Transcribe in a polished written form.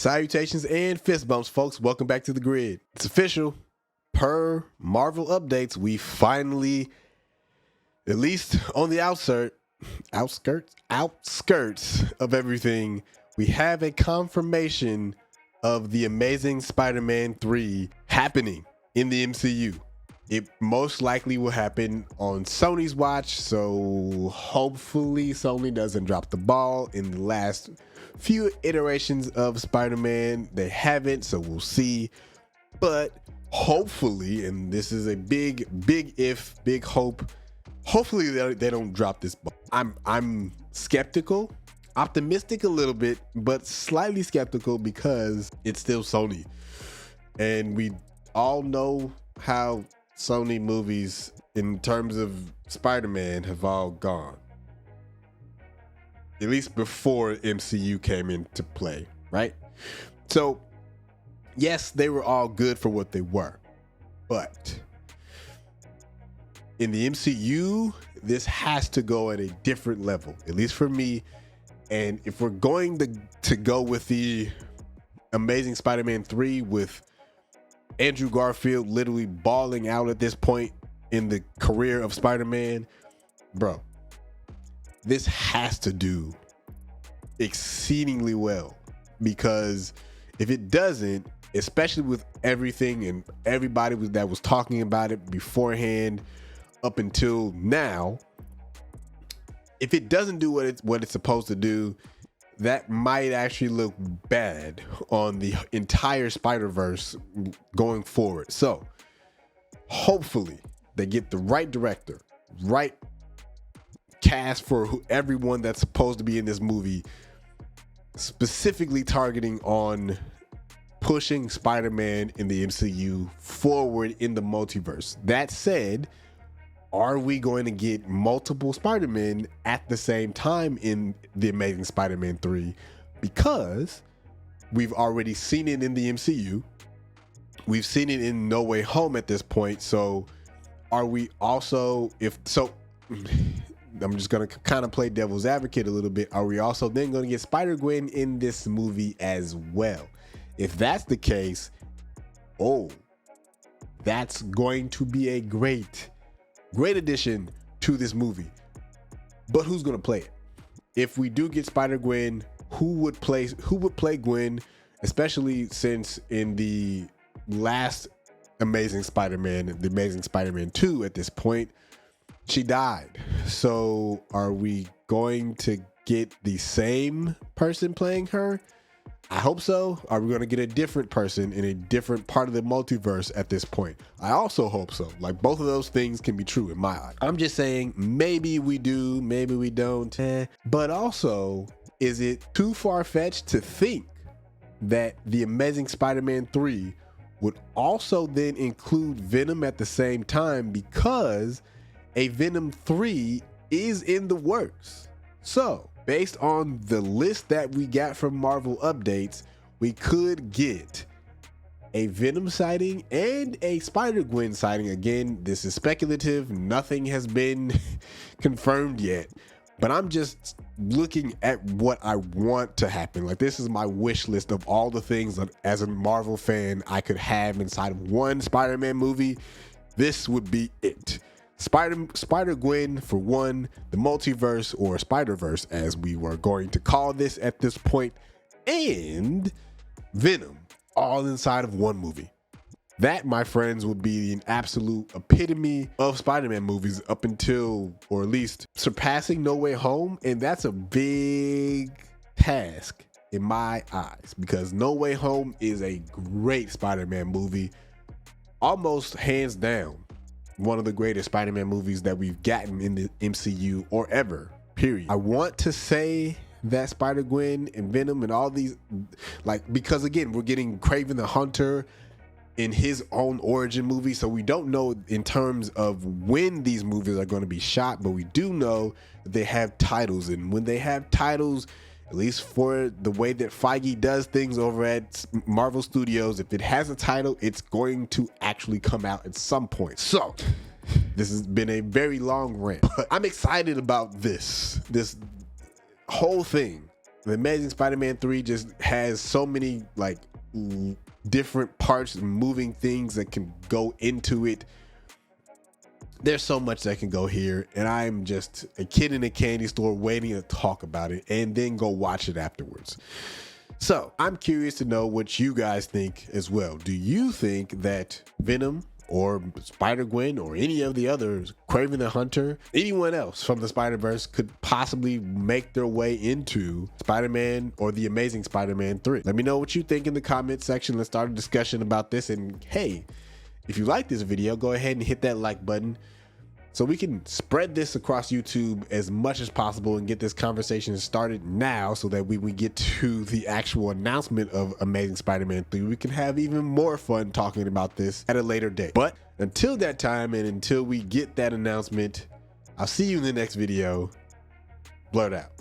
Salutations and fist bumps, folks. Welcome back to the grid. It's official. Per Marvel updates, we finally, at least on the outskirts of everything, we have a confirmation of the Amazing Spider-Man 3 happening in the MCU. It most likely will happen on Sony's watch, so hopefully Sony doesn't drop the ball in the last few iterations of Spider-Man. They haven't, so we'll see. But hopefully, and this is a big if, big hope, hopefully they don't drop this ball. I'm skeptical, optimistic a little bit, but slightly skeptical because it's still Sony. And we all know how Sony movies in terms of Spider-Man have all gone. At least before MCU came into play, right? So, yes, they were all good for what they were. But in the MCU, this has to go at a different level, at least for me. And if we're going to go with the Amazing Spider-Man 3 with Andrew Garfield literally balling out at this point in the career of Spider-Man, bro, this has to do exceedingly well, because if it doesn't, especially with everything and everybody that was talking about it beforehand up until now, if it doesn't do what it's supposed to do, that might actually look bad on the entire Spider-Verse going forward. So hopefully they get the right director, right cast for everyone that's supposed to be in this movie, specifically targeting on pushing Spider-Man in the MCU forward in the multiverse. That said, are we going to get multiple Spider-Men at the same time in the Amazing Spider-Man 3? Because we've already seen it in the MCU. We've seen it in No Way Home at this point. So are we also, I'm just going to kind of play devil's advocate a little bit. Are we also then going to get Spider-Gwen in this movie as well? If that's the case, that's going to be a great addition to this movie. But who's going to play it? If we do get Spider-Gwen, who would play Gwen, especially since in the last Amazing Spider-Man, the Amazing Spider-Man 2 at this point, she died. So are we going to get the same person playing her? I hope so. Are we going to get a different person in a different part of the multiverse at this point? I also hope so. Like, both of those things can be true in my eyes. I'm just saying, maybe we do, maybe we don't. But also, is it too far-fetched to think that the Amazing Spider-Man 3 would also then include Venom at the same time, because a Venom 3 is in the works? So, based on the list that we got from Marvel updates, we could get a Venom sighting and a Spider-Gwen sighting. Again, this is speculative. Nothing has been confirmed yet. But I'm just looking at what I want to happen. Like, this is my wish list of all the things that, as a Marvel fan, I could have inside of one Spider-Man movie. This would be it. Spider-Gwen for one, the multiverse, or Spider-Verse as we were going to call this at this point, and Venom, all inside of one movie. That, my friends, would be an absolute epitome of Spider-Man movies up until, or at least surpassing No Way Home. And that's a big task in my eyes, because No Way Home is a great Spider-Man movie, almost hands down one of the greatest Spider-Man movies that we've gotten in the MCU or ever, period. I want to say that Spider-Gwen and Venom and all these, like, because again, we're getting Kraven the Hunter in his own origin movie, so we don't know in terms of when these movies are going to be shot, but we do know that they have titles, and when they have titles, at least for the way that Feige does things over at Marvel Studios, if it has a title, it's going to actually come out at some point. So this has been a very long rant, but I'm excited about this whole thing. The Amazing Spider-Man 3 just has so many like different parts and moving things that can go into it. There's so much that can go here, and I'm just a kid in a candy store waiting to talk about it and then go watch it afterwards. So I'm curious to know what you guys think as well. Do you think that Venom or Spider-Gwen or any of the others, Kraven the Hunter, anyone else from the Spider-Verse could possibly make their way into Spider-Man or the Amazing Spider-Man 3? Let me know what you think in the comment section. Let's start a discussion about this. And hey, if you like this video, go ahead and hit that like button so we can spread this across YouTube as much as possible and get this conversation started now, so that when we get to the actual announcement of Amazing Spider-Man 3, we can have even more fun talking about this at a later date. But until that time, and until we get that announcement, I'll see you in the next video. Blurred out.